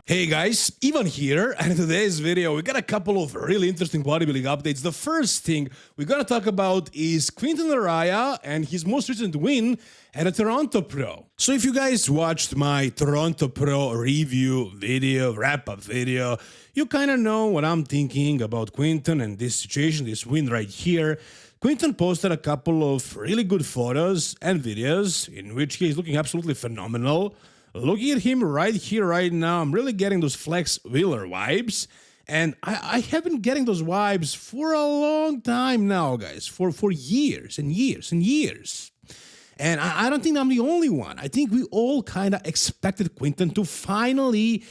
Hey guys, Ivan here, and in today's video we got a couple of really interesting bodybuilding updates. The first thing we're gonna talk about is Quinton Eriya and his most recent win at a Toronto Pro. So if you guys watched my Toronto Pro review video, wrap-up video, you kind of know what I'm thinking about Quinton and this situation, this win right here. Quinton posted a couple of really good photos and videos in which he's looking absolutely phenomenal. Looking at him right here, right now, I'm really getting those Flex Wheeler vibes. And I have been getting those vibes for a long time now, guys. For years and years and years. And I don't think I'm the only one. I think we all kind of expected Quinton to finally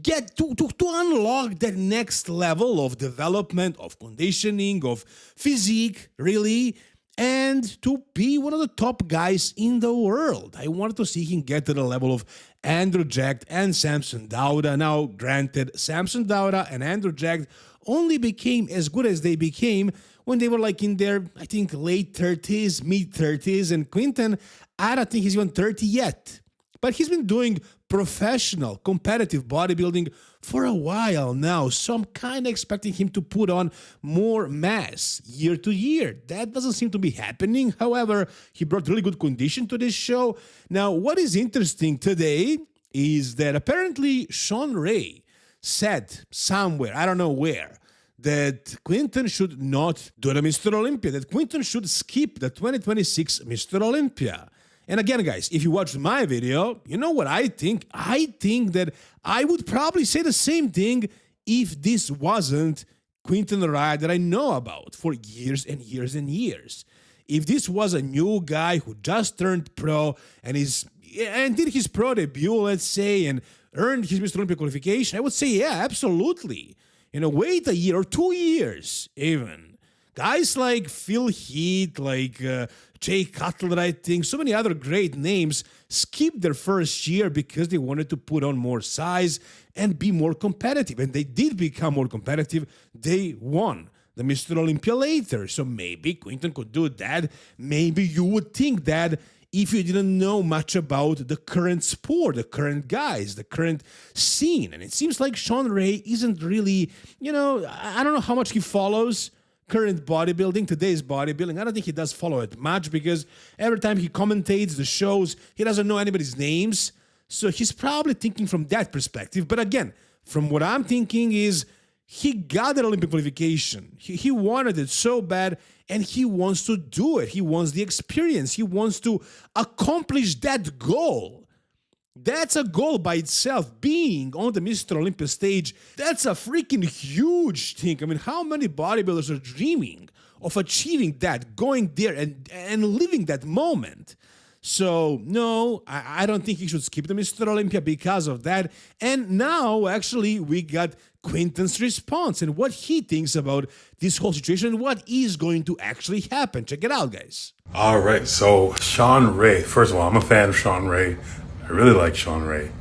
get to unlock that next level of development, of conditioning, of physique, really, and to be one of the top guys in the world. I wanted to see him get to the level of Andrew Jacked and Samson Dauda. Now, granted, Samson Dauda and Andrew Jacked only became as good as they became when they were like in their, I think, late 30s, mid 30s, and Quinton, I don't think he's even 30 yet. But he's been doing professional, competitive bodybuilding for a while now, so I'm kind of expecting him to put on more mass year to year. That doesn't seem to be happening. However, he brought really good condition to this show. Now, what is interesting today is that apparently Sean Ray said somewhere, I don't know where, that Quinton should not do the Mr. Olympia, that Quinton should skip the 2026 Mr. Olympia. And again, guys, if you watched my video, you know what I think? I think that I would probably say the same thing if this wasn't Quinton Eriya that I know about for years and years and years. If this was a new guy who just turned pro and did his pro debut, let's say, and earned his Mr. Olympia qualification, I would say, yeah, absolutely. Wait a year or 2 years even. Guys like Phil Heath, like Jay Cutler, I think, so many other great names skipped their first year because they wanted to put on more size and be more competitive. And they did become more competitive. They won the Mr. Olympia later. So maybe Quinton could do that. Maybe you would think that if you didn't know much about the current sport, the current guys, the current scene. And it seems like Sean Ray isn't really, I don't know how much he follows current bodybuilding, today's bodybuilding. I don't think he does follow it much because every time he commentates the shows, he doesn't know anybody's names. So he's probably thinking from that perspective. But again, from what I'm thinking is he got that Olympic qualification. He wanted it so bad and he wants to do it. He wants the experience. He wants to accomplish that goal. That's a goal by itself. Being on the Mr. Olympia stage, that's a freaking huge thing. I mean, how many bodybuilders are dreaming of achieving that, going there and living that moment? So, no, I don't think he should skip the Mr. Olympia because of that. And now, actually, we got Quinton's response and what he thinks about this whole situation and what is going to actually happen. Check it out, guys. All right, so Sean Ray. First of all, I'm a fan of Sean Ray. I really like Sean Ray.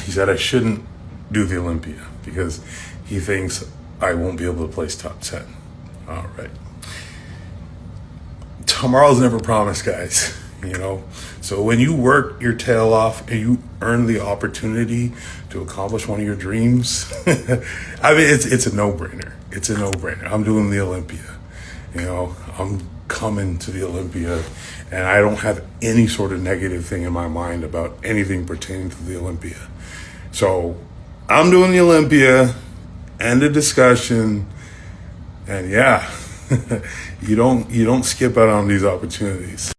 He said I shouldn't do the Olympia because he thinks I won't be able to place top 10. All right. Tomorrow's never promised, guys. So when you work your tail off and you earn the opportunity to accomplish one of your dreams, I mean, it's a no-brainer. It's a no-brainer. I'm doing the Olympia. I'm coming to the Olympia, and I don't have any sort of negative thing in my mind about anything pertaining to the Olympia. So I'm doing the Olympia, end of discussion, and yeah, you don't skip out on these opportunities.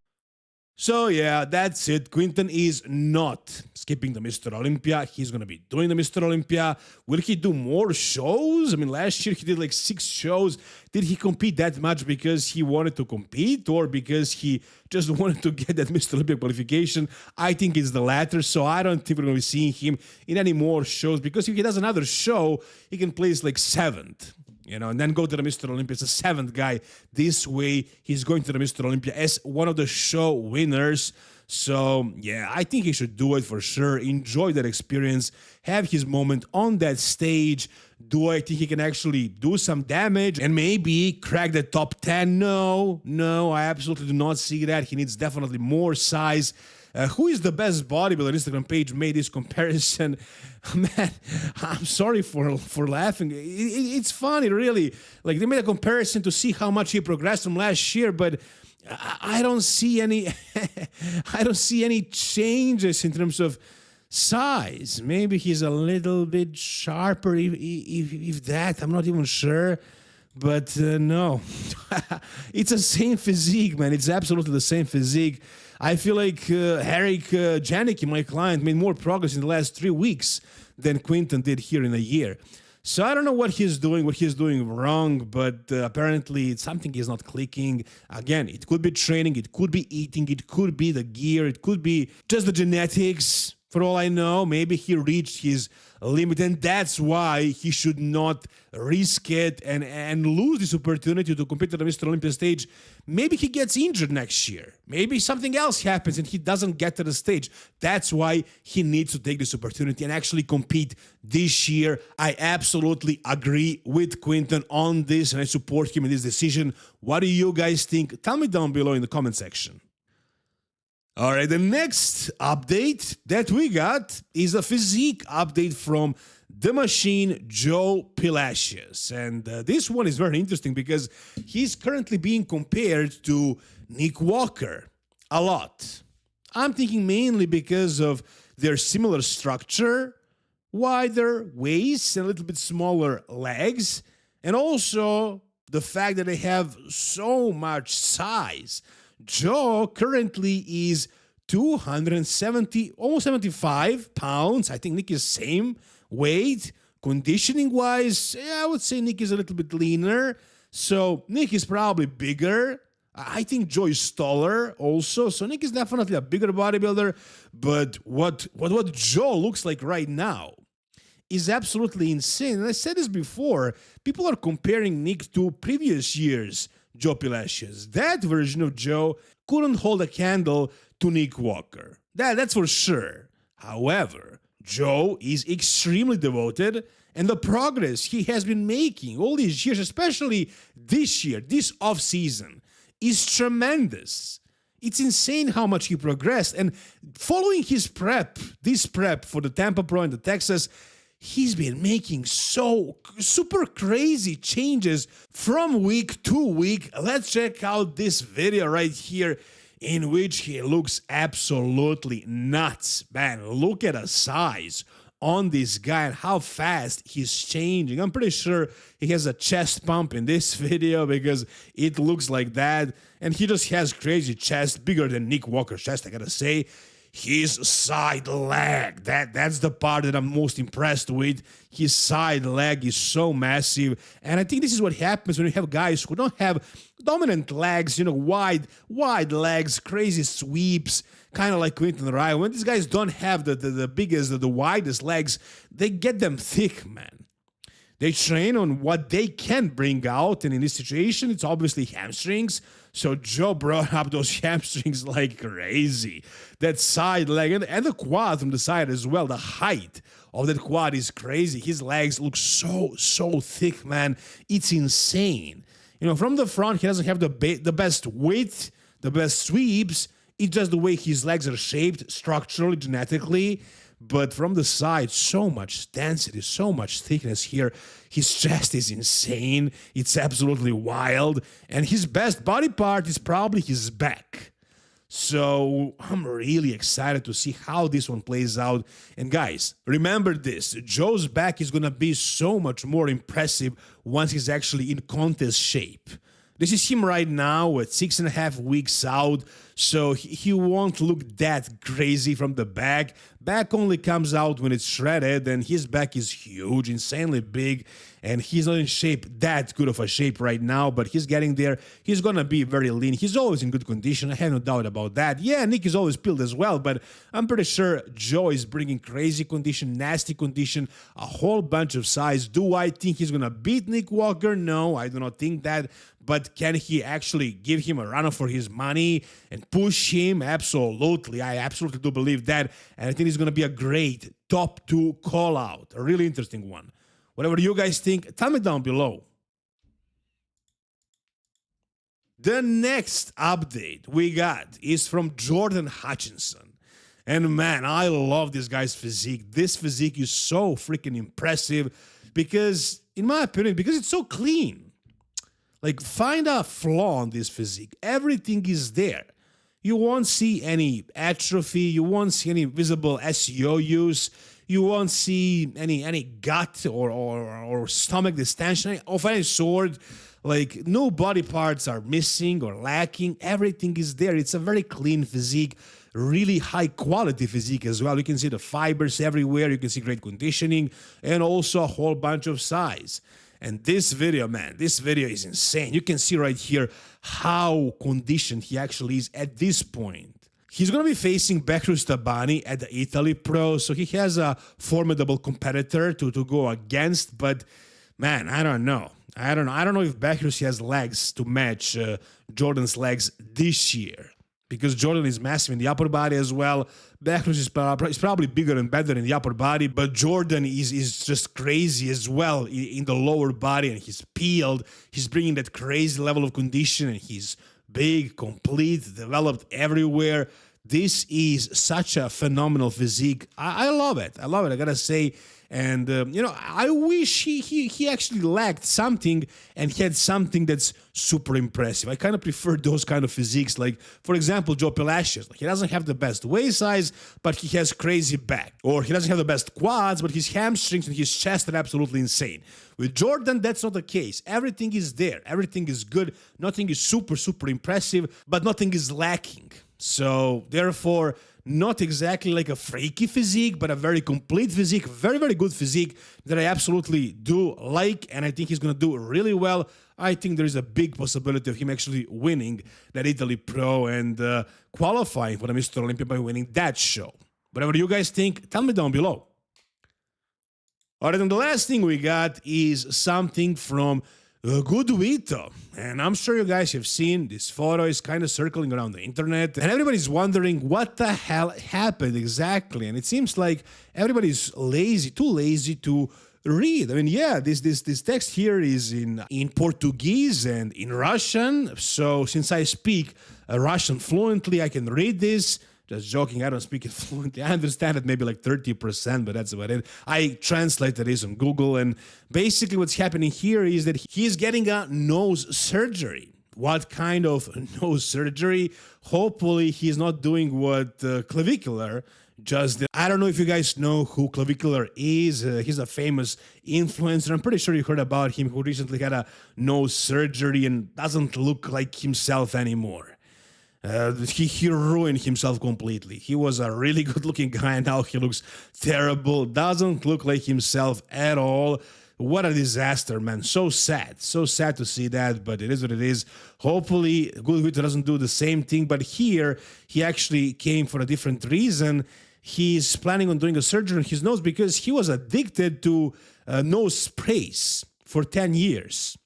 So yeah, that's it. Quinton is not skipping the Mr. Olympia. He's going to be doing the Mr. Olympia. Will he do more shows? I mean, last year he did like 6 shows. Did he compete that much because he wanted to compete or because he just wanted to get that Mr. Olympia qualification? I think it's the latter, so I don't think we're going to be seeing him in any more shows because if he does another show, he can place like 7th. And then go to the Mr. Olympia as a 7th guy. This way, he's going to the Mr. Olympia as one of the show winners. So, yeah, I think he should do it for sure. Enjoy that experience, have his moment on that stage. Do I think he can actually do some damage and maybe crack the top 10? No, I absolutely do not see that. He needs definitely more size. Who is the best bodybuilder? Instagram page made this comparison. Man, I'm sorry for laughing. It's funny, really. Like, they made a comparison to see how much he progressed from last year, but I don't see any I don't see any changes in terms of size. Maybe he's a little bit sharper, if that. I'm not even sure. But no, it's the same physique, man. It's absolutely the same physique. I feel like Eric Janicki, my client, made more progress in the last 3 weeks than Quinton did here in a year. So I don't know what he's doing wrong, but apparently something is not clicking. Again, it could be training, it could be eating, it could be the gear, it could be just the genetics. For all I know, maybe he reached his limit, and that's why he should not risk it and lose this opportunity to compete at the Mr. Olympia stage. Maybe he gets injured next year. Maybe something else happens and he doesn't get to the stage. That's why he needs to take this opportunity and actually compete this year. I absolutely agree with Quinton on this, and I support him in this decision. What do you guys think? Tell me down below in the comment section. All right, the next update that we got is a physique update from the machine, Joe Palacios. And this one is very interesting because he's currently being compared to Nick Walker a lot. I'm thinking mainly because of their similar structure, wider waist and a little bit smaller legs, and also the fact that they have so much size. Joe currently is 270, almost 75 pounds. I think Nick is same weight. Conditioning-wise, yeah, I would say Nick is a little bit leaner. So Nick is probably bigger. I think Joe is taller also. So Nick is definitely a bigger bodybuilder. But what Joe looks like right now is absolutely insane. And I said this before, people are comparing Nick to previous years' Joe Palacios. That version of Joe couldn't hold a candle to Nick Walker. That's for sure. However, Joe is extremely devoted, and the progress he has been making all these years, especially this year, this off-season, is tremendous. It's insane how much he progressed, and following his prep, this prep for the Tampa Pro and the Texas, he's been making so super crazy changes from week to week. Let's check out this video right here in which he looks absolutely nuts. Man, look at the size on this guy and how fast he's changing. I'm pretty sure he has a chest pump in this video because it looks like that. And he just has crazy chest, bigger than Nick Walker's chest, I gotta say. His side leg, that's the part that I'm most impressed with. His side leg is so massive. And I think this is what happens when you have guys who don't have dominant legs, you know, wide legs, crazy sweeps, kind of like Quinton Eriya. When these guys don't have the biggest, the widest legs, they get them thick, man. They train on what they can bring out, and in this situation, it's obviously hamstrings. So Joe brought up those hamstrings like crazy. That side leg and the quad from the side as well. The height of that quad is crazy. His legs look so thick, man. It's insane. You know, from the front, he doesn't have the best width, the best sweeps. It's just the way his legs are shaped structurally, genetically. But from the side, so much density, so much thickness here. His chest is insane. It's absolutely wild. And his best body part is probably his back. So I'm really excited to see how this one plays out. And guys, remember this. Joe's back is going to be so much more impressive once he's actually in contest shape. This is him right now at 6.5 weeks out, so he won't look that crazy from the back. Back only comes out when it's shredded, and his back is huge, insanely big. and he's not in shape, that good of a shape right now, but he's getting there. He's gonna be very lean. He's always in good condition. I have no doubt about that. Yeah, Nick is always built as well, but I'm pretty sure Joe is bringing crazy condition, nasty condition, a whole bunch of size. Do I think he's gonna beat Nick Walker? No, I do not think that. But can he actually give him a run for his money and push him? Absolutely. I absolutely do believe that. And I think it's going to be a great top 2 call out. A really interesting one. Whatever you guys think, tell me down below. The next update we got is from Jordan Hutchinson. And man, I love this guy's physique. This physique is so freaking impressive because, in my opinion, because it's so clean. Like, find a flaw on this physique. Everything is there. You won't see any atrophy. You won't see any visible SEO use. You won't see any gut or stomach distension of any sort. Like, no body parts are missing or lacking. Everything is there. It's a very clean physique, really high quality physique as well. You can see the fibers everywhere. You can see great conditioning and also a whole bunch of size. And this video, man, this video is insane. You can see right here how conditioned he actually is at this point. He's going to be facing Palacios Deafeat at the Italy Pro, so he has a formidable competitor to go against, but man, I don't know. I don't know if Palacios has legs to match Jordan's legs this year. Because Jordan is massive in the upper body as well. Palacios is probably bigger and better in the upper body, but Jordan is just crazy as well in the lower body, and he's peeled. He's bringing that crazy level of condition, and he's big, complete, developed everywhere. This is such a phenomenal physique. I love it. I love it, I gotta say. And, I wish he actually lacked something and he had something that's super impressive. I kind of prefer those kind of physiques. Like, for example, Joe Palacios. Like, he doesn't have the best waist size, but he has crazy back. Or he doesn't have the best quads, but his hamstrings and his chest are absolutely insane. With Jordan, that's not the case. Everything is there. Everything is good. Nothing is super, super impressive, but nothing is lacking. So, therefore, not exactly like a freaky physique, but a very complete physique, very, very good physique that I absolutely do like, and I think he's going to do really well. I think there is a big possibility of him actually winning that Italy Pro and qualifying for the Mr. Olympia by winning that show. Whatever you guys think, tell me down below. All right, and the last thing we got is something from good Vito. And I'm sure you guys have seen this photo is kind of circling around the internet, and everybody's wondering what the hell happened exactly. And it seems like everybody's lazy, too lazy to read. I mean, yeah, this text here is in Portuguese and in Russian. So since I speak Russian fluently, I can read this. Just joking, I don't speak it fluently. I understand it maybe like 30%, but that's about it. I translated this on Google, and basically what's happening here is that he's getting a nose surgery. What kind of nose surgery? Hopefully he's not doing what clavicular just did. I don't know if you guys know who Clavicular is. He's a famous influencer. I'm pretty sure you heard about him, who recently had a nose surgery and doesn't look like himself anymore. He ruined himself completely. He was a really good looking guy, and now he looks terrible. Doesn't look like himself at all. What a disaster, man. So sad to see that, but it is what it is. Hopefully Good Vito doesn't do the same thing, but here he actually came for a different reason. He's planning on doing a surgery on his nose because he was addicted to nose sprays for 10 years.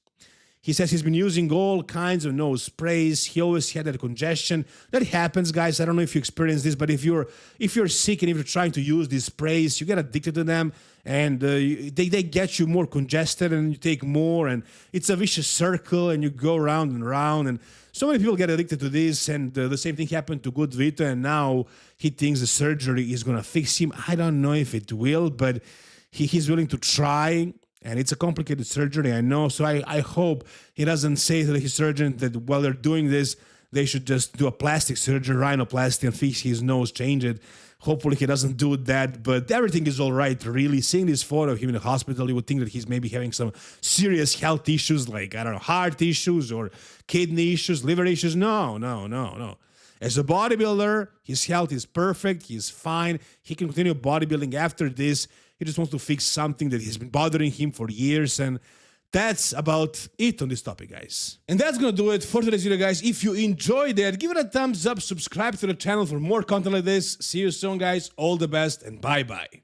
He says he's been using all kinds of nose sprays. He always had that congestion. That happens, guys. I don't know if you experience this, but if you're sick and if you're trying to use these sprays, you get addicted to them, and they get you more congested, and you take more, and it's a vicious circle, and you go round and round. And so many people get addicted to this, and the same thing happened to Good Vito, and now he thinks the surgery is going to fix him. I don't know if it will, but he's willing to try. And it's a complicated surgery, I know, so I hope he doesn't say to his surgeon that while they're doing this, they should just do a plastic surgery, rhinoplasty, and fix his nose, change it. Hopefully he doesn't do that, but everything is all right, really. Seeing this photo of him in the hospital, you would think that he's maybe having some serious health issues, like, I don't know, heart issues or kidney issues, liver issues. No. As a bodybuilder, his health is perfect, he's fine, he can continue bodybuilding after this. He just wants to fix something that has been bothering him for years, and that's about it on this topic, guys. And that's gonna do it for today's video, guys. If you enjoyed it, give it a thumbs up, subscribe to the channel for more content like this. See you soon, guys. All the best, and bye-bye.